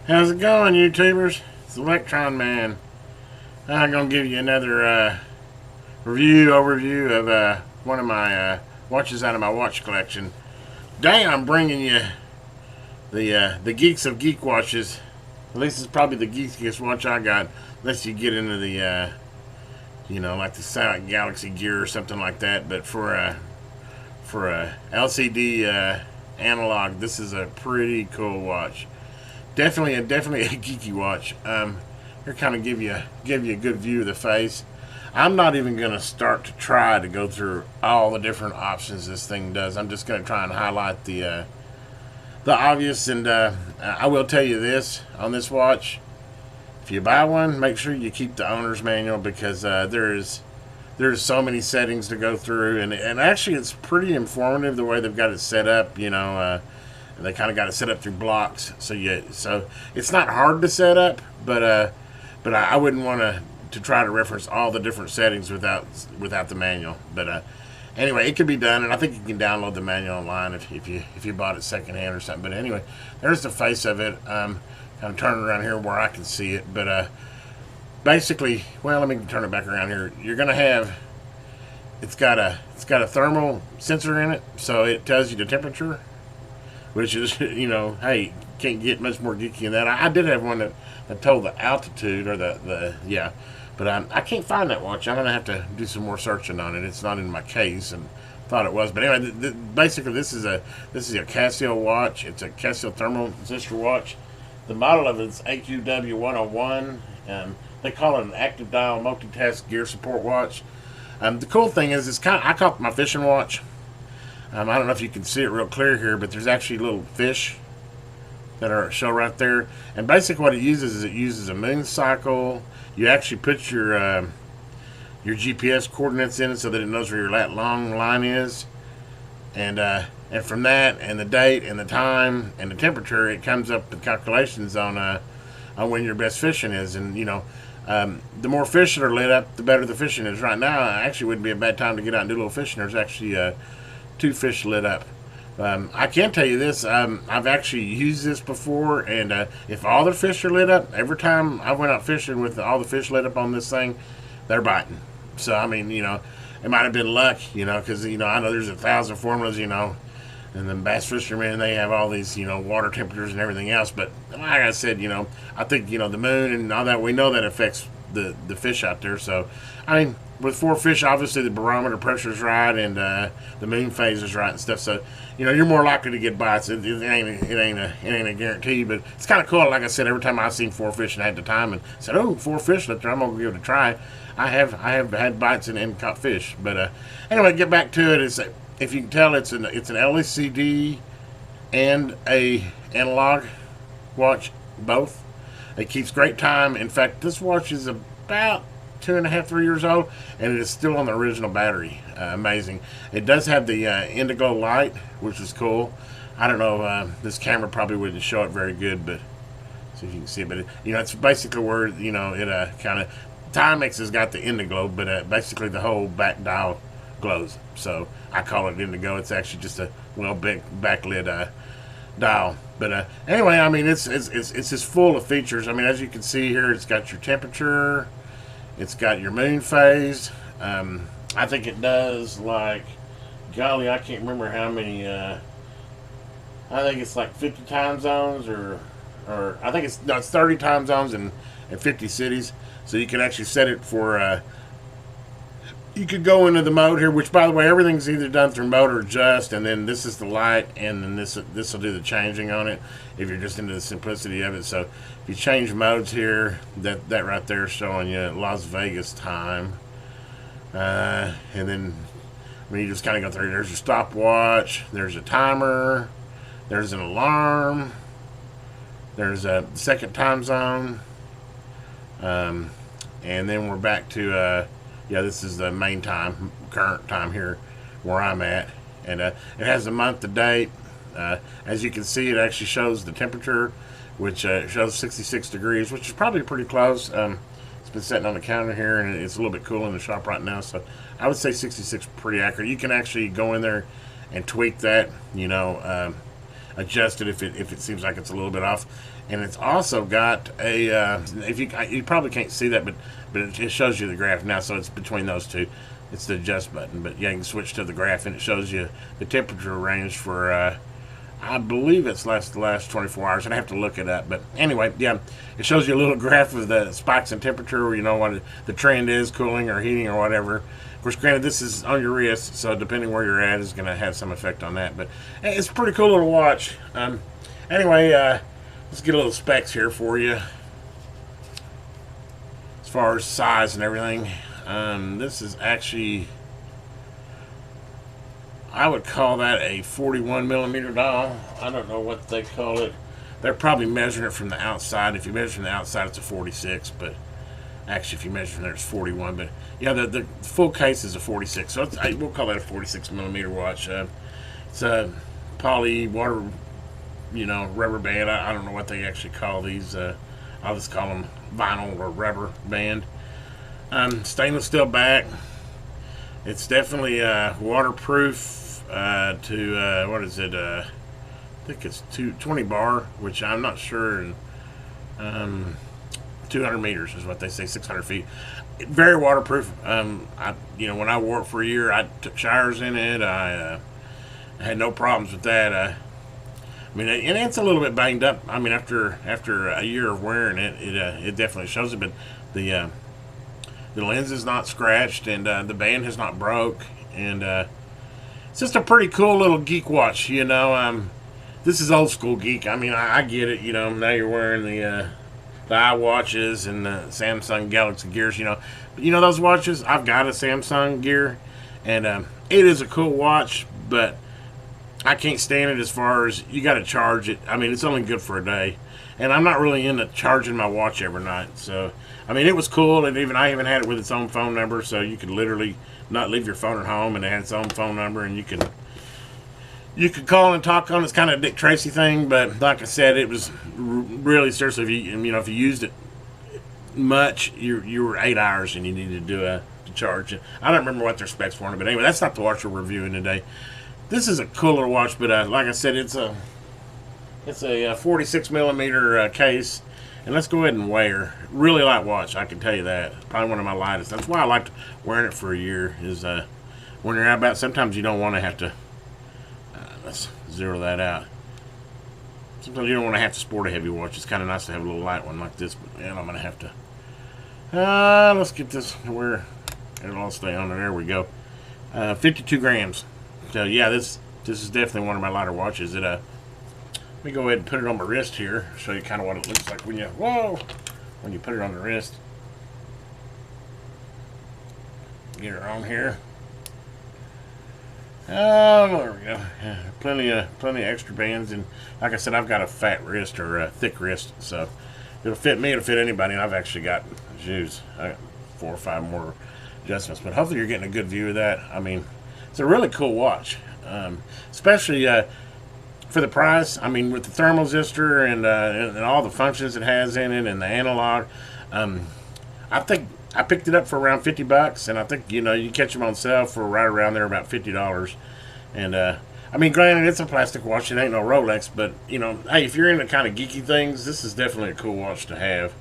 How's it going, YouTubers? It's Electron Man. I'm going to give you another overview of one of my watches out of my watch collection. Today I'm bringing you the Geeks of Geek watches. At least it's probably the geekiest watch I got, unless you get into the, like the Silent Galaxy Gear or something like that. But for a LCD analog, this is a pretty cool watch. Definitely a geeky watch. Here, kind of give you a good view of the face. I'm not even going to start to try to go through all the different options this thing does. I'm just going to try and highlight the obvious. And I will tell you this on this watch: if you buy one, make sure you keep the owner's manual, because there's so many settings to go through, and actually it's pretty informative the way they've got it set up. They kind of got it set up through blocks, so it's not hard to set up, but I wouldn't want to try to reference all the different settings without the manual. But anyway, it can be done, and I think you can download the manual online if you bought it secondhand or something. But anyway, there's the face of it. Kind of turn it around here where I can see it, but basically, well, let me turn it back around here. You're gonna have it's got a thermal sensor in it, so it tells you the temperature, which is, hey, can't get much more geeky than that. I did have one that told the altitude, or but I can't find that watch. I'm gonna have to do some more searching on it. It's not in my case, and thought it was. But anyway, basically this is a Casio watch. It's a Casio thermal sensor watch. The model of it is AQW101. They call it an active dial multitask gear support watch. The cool thing is, I call it my fishing watch. I don't know if you can see it real clear here, but there's actually little fish that show right there. And basically what it uses is a moon cycle. You actually put your GPS coordinates in it so that it knows where your lat long line is. And from that, and the date, and the time, and the temperature, it comes up with calculations on when your best fishing is. And, the more fish that are lit up, the better the fishing is. Right now, actually wouldn't be a bad time to get out and do a little fishing. There's actually 2 fish lit up. I can tell you this, I've actually used this before, and if all the fish are lit up, every time I went out fishing with all the fish lit up on this thing, they're biting. So, I mean, it might have been luck, because, I know there's 1,000 formulas, and the bass fishermen, they have all these, water temperatures and everything else. But like I said, I think, the moon and all that, we know that affects the fish out there. So, I mean, with 4 fish, obviously the barometer pressure is right, and the moon phase is right and stuff. So, you're more likely to get bites. It ain't a guarantee, but it's kind of cool. Like I said, every time I've seen 4 fish and I had the time and said, oh, 4 fish out there, I'm gonna give it a try. I have had bites and caught fish. But anyway, get back to it. If you can tell, it's an LCD and a analog watch, both. It keeps great time. In fact, this watch is about 2.5, 3 years old, and it is still on the original battery. Amazing. It does have the indigo light, which is cool. I don't know, this camera probably wouldn't show it very good, but see if you can see it. But it's basically where it kind of Timex has got the indigo, but basically the whole back dial glows. So I call it indigo. It's actually just a backlit dial. But anyway, I mean, it's just full of features. I mean, as you can see here, it's got your temperature. It's got your moon phase. I think it does, like, golly, I can't remember how many. I think it's like 50 time zones, or I think it's 30 time zones and 50 cities. So you can actually set it for. You could go into the mode here, which, by the way, everything's either done through mode or adjust, and then this is the light, and then this will do the changing on it if you're just into the simplicity of it. So if you change modes here, that right there is showing you Las Vegas time, and then when you just kind of go through, there's your stopwatch, there's a timer, there's an alarm, there's a second time zone, and then we're back to this is the main time, current time here where I'm at. And it has the month, the date. As you can see, it actually shows the temperature, which shows 66 degrees, which is probably pretty close. It's been sitting on the counter here, and it's a little bit cool in the shop right now. So I would say 66 pretty accurate. You can actually go in there and tweak that, adjust it if it seems like it's a little bit off. and it's also got a if you probably can't see that, but it shows you the graph now, so it's between those two. It's the adjust button, but yeah, you can switch to the graph, and it shows you the temperature range for I believe it's the last 24 hours. I'd have to look it up, but anyway, yeah, it shows you a little graph of the spikes in temperature, where you know what the trend is, cooling or heating or whatever. Of course, granted, this is on your wrist, so depending where you're at is going to have some effect on that. But it's a pretty cool little watch. Anyway, let's get a little specs here for you as far as size and everything. This is actually, I would call that a 41 millimeter dial. I don't know what they call it. They're probably measuring it from the outside. If you measure from the outside, it's a 46, but actually, if you measure from there, it's 41. But yeah, the full case is a 46, so we'll call that a 46 millimeter watch. It's a poly water, rubber band. I don't know what they actually call these. I'll just call them vinyl or rubber band. Stainless steel back. It's definitely waterproof to what is it? I think it's 20 bar, which I'm not sure. 200 meters is what they say, 600 feet. Very waterproof. When I wore it for a year, I took showers in it. I had no problems with that. And it's a little bit banged up. I mean, after a year of wearing it, it definitely shows it. But the lens is not scratched, and the band has not broke, and it's just a pretty cool little geek watch. This is old school geek. I mean, I get it. Now you're wearing the iWatches and the Samsung Galaxy Gears. But those watches. I've got a Samsung Gear, and it is a cool watch, but I can't stand it as far as you got to charge it. I mean, it's only good for a day, and I'm not really into charging my watch every night. So, I mean, it was cool, and I even had it with its own phone number, so you could literally not leave your phone at home, and it had its own phone number, and you could call and talk on. It's kind of a Dick Tracy thing, but like I said, it was really seriously. If you used it much, you were 8 hours, and you needed to charge it. I don't remember what their specs were, but anyway, that's not the watch we're reviewing today. This is a cooler watch, but like I said, it's a 46 millimeter case, and let's go ahead and weigh her. Really light watch, I can tell you that. Probably one of my lightest. That's why I liked wearing it for a year. Is when you're out about, sometimes you don't want to have to. Let's zero that out. Sometimes you don't want to have to sport a heavy watch. It's kind of nice to have a little light one like this, but man, I'm gonna have to. Let's get this where it'll all stay on there. There we go. 52 grams. So yeah, this is definitely one of my lighter watches. Let me go ahead and put it on my wrist here, show you kind of what it looks like when you put it on the wrist. Get her on here. Oh, there we go. Yeah, plenty of extra bands, and like I said, I've got a fat wrist or a thick wrist, so it'll fit me. It'll fit anybody. And I've actually got, I got 4 or 5 more adjustments, but hopefully you're getting a good view of that. I mean, it's a really cool watch, especially for the price. I mean, with the thermal resistor and all the functions it has in it and the analog. I think I picked it up for around $50, and I think you catch them on sale for right around there about $50. And I mean, granted, it's a plastic watch; it ain't no Rolex, but hey, if you're into kind of geeky things, this is definitely a cool watch to have.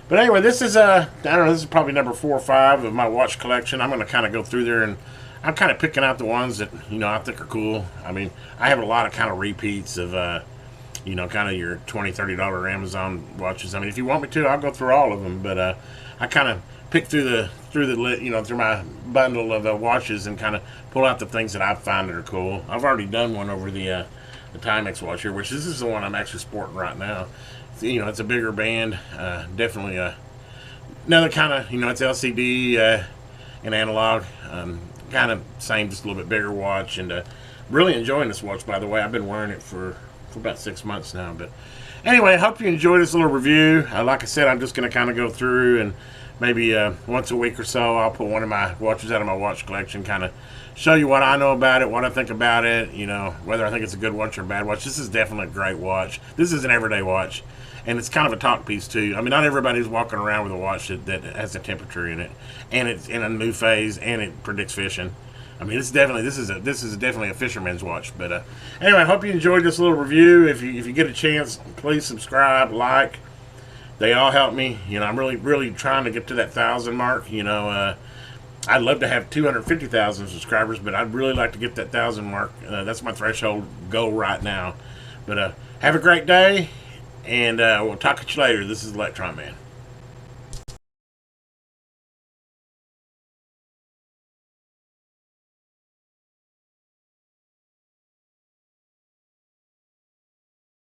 But anyway, this is I don't know, this is probably number 4 or 5 of my watch collection. I'm going to kind of go through there, and I'm kind of picking out the ones that I think are cool. I mean, I have a lot of kind of repeats of kind of your $20, $30 Amazon watches. I mean, if you want me to, I'll go through all of them, but I kind of pick through my bundle of watches and kind of pull out the things that I find that are cool. I've already done one over the Timex watch here, which this is the one I'm actually sporting right now. It's a bigger band, definitely another kind of it's LCD and analog, kind of same, just a little bit bigger watch, and really enjoying this watch, by the way. I've been wearing it for about 6 months now, but anyway, I hope you enjoyed this little review. Like I said, I'm just going to kind of go through, and maybe once a week or so I'll put one of my watches out of my watch collection, kind of show you what I know about it, what I think about it, whether I think it's a good watch or a bad watch. This is definitely a great watch. This is an everyday watch, and it's kind of a talk piece too. I mean, not everybody's walking around with a watch that has a temperature in it, and it's in a new phase, and it predicts fishing. I mean, this is definitely a fisherman's watch. But anyway, I hope you enjoyed this little review. If you get a chance, please subscribe, like. They all help me. You know, I'm really trying to get to that 1,000 mark. You know, I'd love to have 250,000 subscribers, but I'd really like to get that 1,000 mark. That's my threshold goal right now. But have a great day, and we'll talk to you later. This is Electron Man.